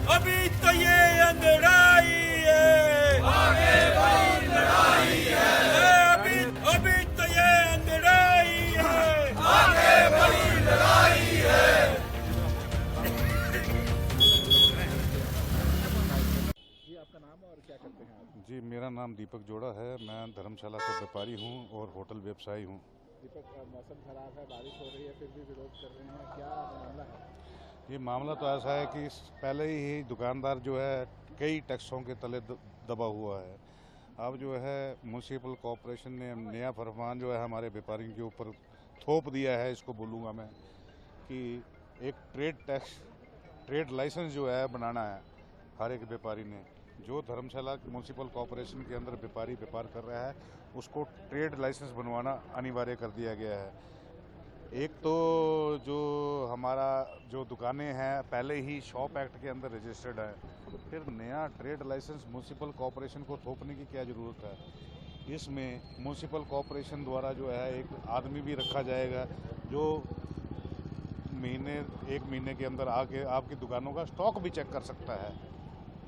अभी तो ये अंगड़ाई है, आगे बड़ी लड़ाई है। अभी तो ये अंगड़ाई है, आगे बड़ी लड़ाई है। जी आपका नाम और क्या करते हैं आप? जी मेरा नाम दीपक जोड़ा है। मैं धर्मशाला से व्यापारी हूँ और होटल व्यवसायी हूँ। दीपक, मौसम खराब है, बारिश हो रही है, फिर भी विरोध कर रहे हैं, क्या मामला है? ये मामला तो ऐसा है कि पहले ही दुकानदार जो है कई टैक्सों के तले दबा हुआ है। अब जो है म्यूनसिपल कॉरपोरेशन ने नया फरमान जो है हमारे व्यापारियों के ऊपर थोप दिया है। इसको बोलूँगा मैं कि एक ट्रेड लाइसेंस जो है बनाना है हर एक व्यापारी ने। जो धर्मशाला म्यूनसिपल कॉरपोरेशन के अंदर व्यापारी व्यापार कर रहा है उसको ट्रेड लाइसेंस बनवाना अनिवार्य कर दिया गया है। एक तो जो हमारा जो दुकानें हैं पहले ही शॉप एक्ट के अंदर रजिस्टर्ड है, फिर नया ट्रेड लाइसेंस म्यूनसिपल कॉरपोरेशन को थोपने की क्या ज़रूरत है। इसमें म्यूनसिपल कॉरपोरेशन द्वारा जो है एक आदमी भी रखा जाएगा जो एक महीने के अंदर आके आपकी दुकानों का स्टॉक भी चेक कर सकता है।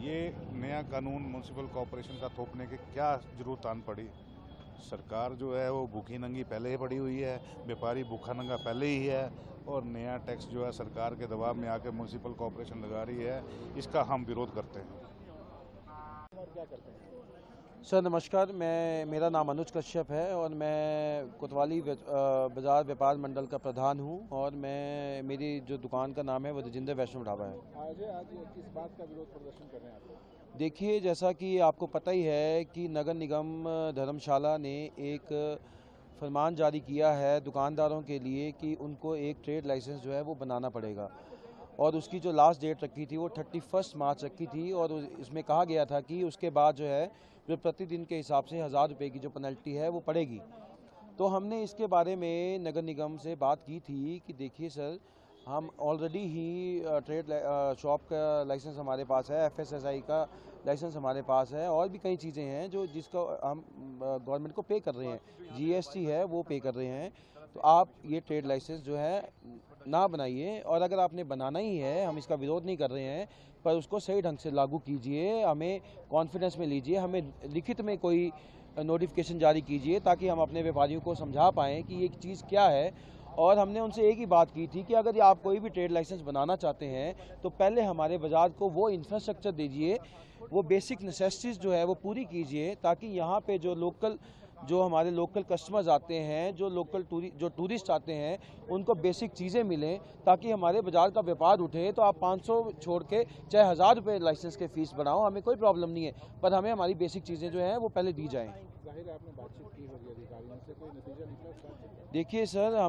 ये नया कानून म्यूनसिपल कॉरपोरेशन का थोपने की क्या ज़रूरत आन पड़ी। सरकार जो है वो भूखी नंगी पहले ही पड़ी हुई है, व्यापारी भूखा नंगा पहले ही है, और नया टैक्स जो है सरकार के दबाव में आकर म्यूनसिपल कॉरपोरेशन लगा रही है। इसका हम विरोध करते हैं। और क्या करते हैं? सर नमस्कार, मेरा नाम अनुज कश्यप है और मैं कोतवाली बाजार व्यापार मंडल का प्रधान हूं और मेरी जो दुकान का नाम है वो राजेंद्र वैष्णव ढाबा है। आज किस बात का विरोध प्रदर्शन कर रहे हैं आप? देखिए, जैसा कि आपको पता ही है कि नगर निगम धर्मशाला ने एक फरमान जारी किया है दुकानदारों के लिए कि उनको एक ट्रेड लाइसेंस जो है वो बनाना पड़ेगा, और उसकी जो लास्ट डेट रखी थी वो 31 मार्च रखी थी, और इसमें कहा गया था कि उसके बाद जो है जो प्रतिदिन के हिसाब से 1000 रुपये की जो पेनल्टी है वो पड़ेगी। तो हमने इसके बारे में नगर निगम से बात की थी कि देखिए सर, हम ऑलरेडी ही ट्रेड शॉप का लाइसेंस हमारे पास है, FSSI का लाइसेंस हमारे पास है, और भी कई चीज़ें हैं जो जिसका हम गवर्नमेंट को पे कर रहे हैं, GST है वो पे कर रहे हैं। तो आप ये ट्रेड लाइसेंस जो है ना बनाइए, और अगर आपने बनाना ही है, हम इसका विरोध नहीं कर रहे हैं, पर उसको सही ढंग से लागू कीजिए, हमें कॉन्फिडेंस में लीजिए, हमें लिखित में कोई नोटिफिकेशन जारी कीजिए ताकि हम अपने व्यापारियों को समझा पाएँ कि ये चीज़ क्या है। और हमने उनसे एक ही बात की थी कि अगर आप कोई भी ट्रेड लाइसेंस बनाना चाहते हैं तो पहले हमारे बाजार को वो इंफ्रास्ट्रक्चर दीजिए, वो बेसिक नेसेसिटीज़ जो है वो पूरी कीजिए, ताकि यहाँ पे जो हमारे लोकल कस्टमर्स आते हैं, जो टूरिस्ट आते हैं, उनको बेसिक चीज़ें मिलें, ताकि हमारे बाज़ार का व्यापार उठे। तो आप 500 छोड़ के चाहे 1000 रुपये लाइसेंस के फ़ीस बढ़ाओ, हमें कोई प्रॉब्लम नहीं है, पर हमें हमारी बेसिक चीज़ें जो हैं वो पहले दी जाएँ। जाहिर है आपने बातचीत की होगी अधिकारियों से, कोई नतीजा निकला इस बात से? देखिए सर,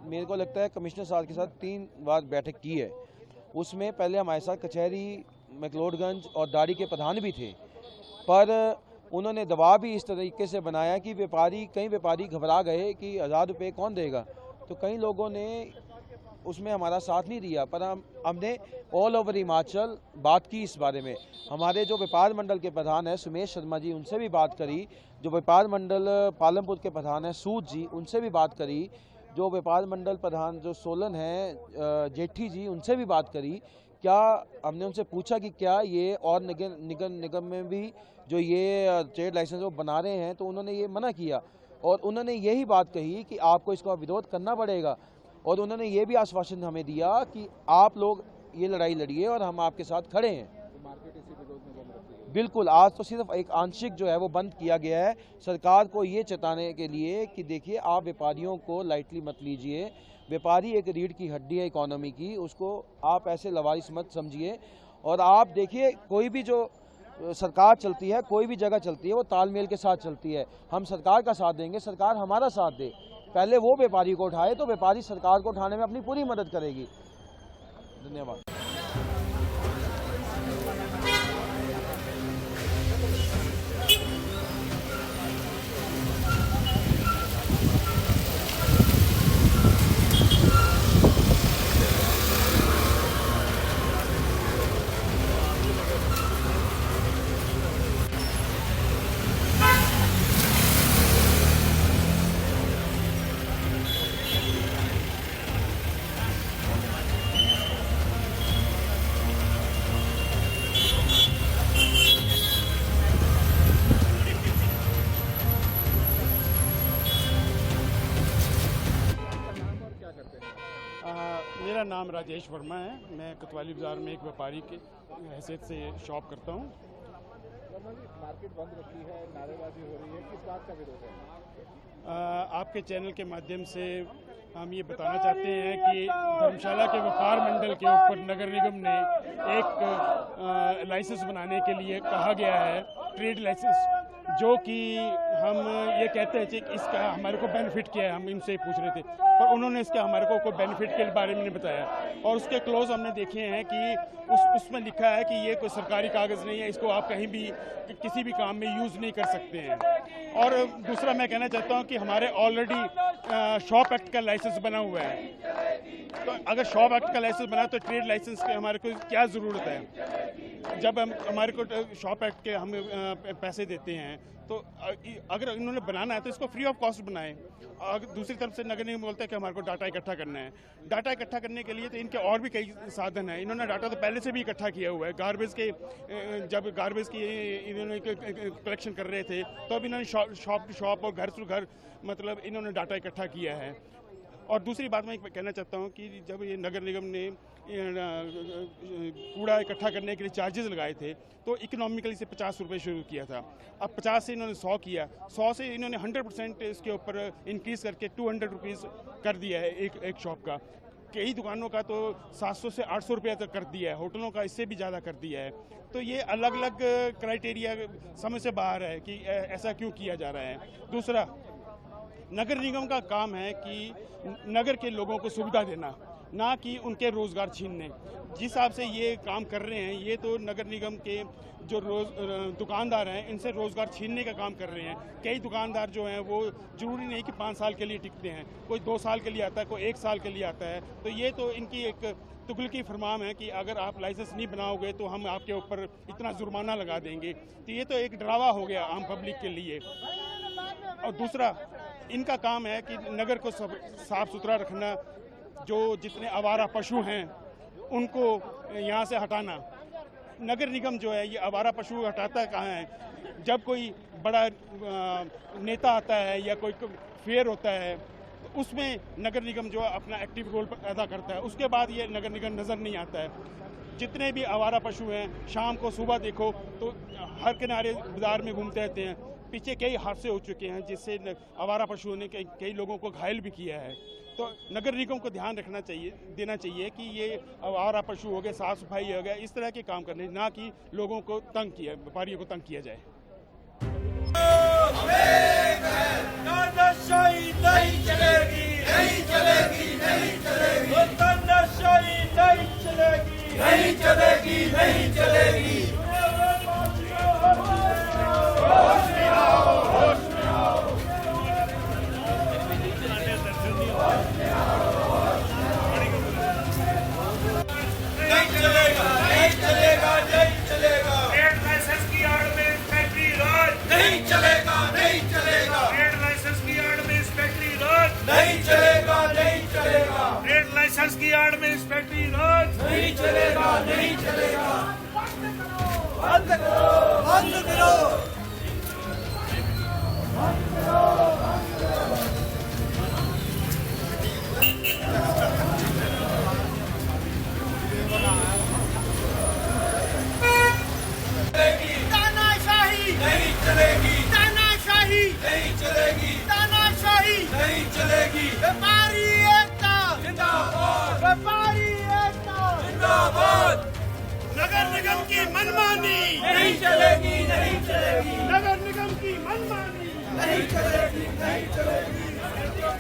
मेरे को लगता है कमिश्नर साहब के साथ 3 बार बैठक की है। उसमें पहले हमारे साथ कचहरी, मैक्लोडगंज और दाड़ी के प्रधान भी थे, पर उन्होंने दबाव भी इस तरीके से बनाया कि कई व्यापारी घबरा गए कि 1000 रुपये कौन देगा, तो कई लोगों ने उसमें हमारा साथ नहीं दिया। पर हमने ऑल ओवर हिमाचल बात की इस बारे में। हमारे जो व्यापार मंडल के प्रधान हैं सुमेश शर्मा जी, उनसे भी बात करी। जो व्यापार मंडल पालमपुर के प्रधान हैं सूद जी, उनसे भी बात करी। जो व्यापार मंडल प्रधान जो सोलन हैं जेठी जी, उनसे भी बात करी। क्या हमने उनसे पूछा कि क्या ये और निगम में भी जो ये ट्रेड लाइसेंस वो बना रहे हैं, तो उन्होंने ये मना किया और उन्होंने यही बात कही कि आपको इसका विरोध करना पड़ेगा। और उन्होंने ये भी आश्वासन हमें दिया कि आप लोग ये लड़ाई लड़िए और हम आपके साथ खड़े हैं। तो मार्केट इसी विरोध में बंद रखी है। बिल्कुल, आज तो सिर्फ एक आंशिक जो है वो बंद किया गया है सरकार को ये चेताने के लिए कि देखिए आप व्यापारियों को लाइटली मत लीजिए। व्यापारी एक रीढ़ की हड्डी है इकोनॉमी की, उसको आप ऐसे लवारिस मत समझिए। और आप देखिए कोई भी जो सरकार चलती है, कोई भी जगह चलती है, वो तालमेल के साथ चलती है। हम सरकार का साथ देंगे, सरकार हमारा साथ दे। पहले वो व्यापारी को उठाए तो व्यापारी सरकार को उठाने में अपनी पूरी मदद करेगी। धन्यवाद। मेरा नाम राजेश वर्मा है। मैं कोतवाली बाज़ार में एक व्यापारी की हैसियत से शॉप करता हूँ। मार्केट बंद रखी है, नारेबाजी हो रही है, किस बात का विरोध है? आपके चैनल के माध्यम से हम ये बताना चाहते हैं कि धर्मशाला के व्यापार मंडल के ऊपर नगर निगम ने एक लाइसेंस बनाने के लिए कहा गया है, ट्रेड लाइसेंस, जो कि हम ये कहते हैं कि इसका हमारे को बेनिफिट क्या है, हम इनसे पूछ रहे थे, पर उन्होंने इसका हमारे को कोई बेनिफिट के बारे में नहीं बताया। और उसके क्लोज हमने देखे हैं कि उसमें लिखा है कि ये कोई सरकारी कागज़ नहीं है, इसको आप कहीं भी किसी भी काम में यूज़ नहीं कर सकते हैं। और दूसरा मैं कहना चाहता हूँ कि हमारे ऑलरेडी शॉप एक्ट का लाइसेंस बना हुआ है, तो अगर शॉप एक्ट का लाइसेंस बना तो ट्रेड लाइसेंस की हमारे को क्या ज़रूरत है? जब हम हमारे को शॉप एक्ट के हम पैसे देते हैं, तो अगर इन्होंने बनाना है तो इसको फ्री ऑफ कॉस्ट बनाएं। दूसरी तरफ से नगर निगम बोलता है कि हमारे को डाटा इकट्ठा करना है। डाटा इकट्ठा करने के लिए तो इनके और भी कई साधन हैं। इन्होंने डाटा तो पहले से भी इकट्ठा किया हुआ है। गार्बेज के जब गार्बेज की इन्होंने कलेक्शन कर रहे थे तो अब इन्होंने शॉप टू शॉप और घर टू घर मतलब इन्होंने डाटा इकट्ठा किया है। और दूसरी बात मैं कहना चाहता हूँ कि जब ये नगर निगम ने कूड़ा इकट्ठा करने के लिए चार्जेस लगाए थे तो इकोनॉमिकली से 50 रुपये शुरू किया था। अब 50 से इन्होंने 100 किया, 100 से इन्होंने 100% इसके ऊपर इंक्रीज़ करके 200 रुपीज़ कर दिया है एक शॉप का। कई दुकानों का तो 700 से 800 रुपये तक कर दिया है, होटलों का इससे भी ज़्यादा कर दिया है। तो ये अलग अलग क्राइटेरिया समझ से बाहर है कि ऐसा क्यों किया जा रहा है। दूसरा, नगर निगम का काम है कि नगर के लोगों को सुविधा देना, ना कि उनके रोज़गार छीनने। जिस हिसाब से ये काम कर रहे हैं, ये तो नगर निगम के जो दुकानदार हैं इनसे रोज़गार छीनने का काम कर रहे हैं। कई दुकानदार जो हैं वो ज़रूरी नहीं कि 5 साल के लिए टिकते हैं, कोई 2 साल के लिए आता है, कोई 1 साल के लिए आता है। तो ये तो इनकी एक तुगलकी फरमान है कि अगर आप लाइसेंस नहीं बनाओगे तो हम आपके ऊपर इतना जुर्माना लगा देंगे। तो ये तो एक डरावा हो गया आम पब्लिक के लिए। और दूसरा, इनका काम है कि नगर को साफ सुथरा रखना, जो जितने आवारा पशु हैं उनको यहाँ से हटाना। नगर निगम जो है ये आवारा पशु हटाता कहाँ है? जब कोई बड़ा नेता आता है या कोई फेयर होता है तो उसमें नगर निगम जो है अपना एक्टिव रोल अदा करता है, उसके बाद ये नगर निगम नज़र नहीं आता है। जितने भी आवारा पशु हैं शाम को सुबह देखो तो हर किनारे बाजार में घूमते रहते हैं। पीछे कई हादसे हो चुके हैं जिससे आवारा पशुओं ने कई लोगों को घायल भी किया है। तो नगर निगम को ध्यान रखना चाहिए, देना चाहिए कि ये आवारा पशु हो गए, साफ सफाई हो गया, इस तरह के काम करने, ना कि लोगों को तंग किया, व्यापारियों को तंग किया जाए। तानाशाही नहीं चलेगी, नहीं चलेगी, नहीं चलेगी। तानाशाही नहीं चलेगी, नहीं चलेगी, नहीं चलेगी। की आड़ में इस फैक्ट्री राज नहीं चलेगा, नहीं चलेगा। बंद करो, बंद करो, बंद करो, बंद करो। तानाशाही नहीं चलेगी, तानाशाही नहीं चलेगी, तानाशाही नहीं चलेगी। व्यापारी एकता जिंदाबाद, व्यापारी एकता जिंदाबाद। नगर निगम की मनमानी नहीं चलेगी, नहीं चलेगी। नगर निगम की मनमानी नहीं चलेगी, नहीं चलेगी।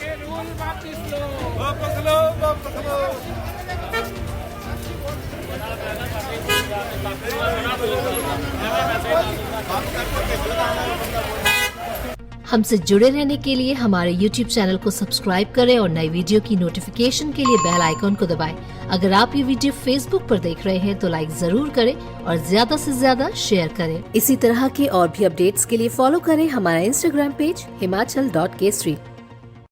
के रूल वापस लो, वापस लो, वापस लो। हमसे जुड़े रहने के लिए हमारे YouTube चैनल को सब्सक्राइब करें और नई वीडियो की नोटिफिकेशन के लिए बेल आइकॉन को दबाएं। अगर आप ये वीडियो Facebook पर देख रहे हैं तो लाइक जरूर करें और ज्यादा से ज्यादा शेयर करें। इसी तरह के और भी अपडेट्स के लिए फॉलो करें हमारा Instagram पेज himachal.kesri।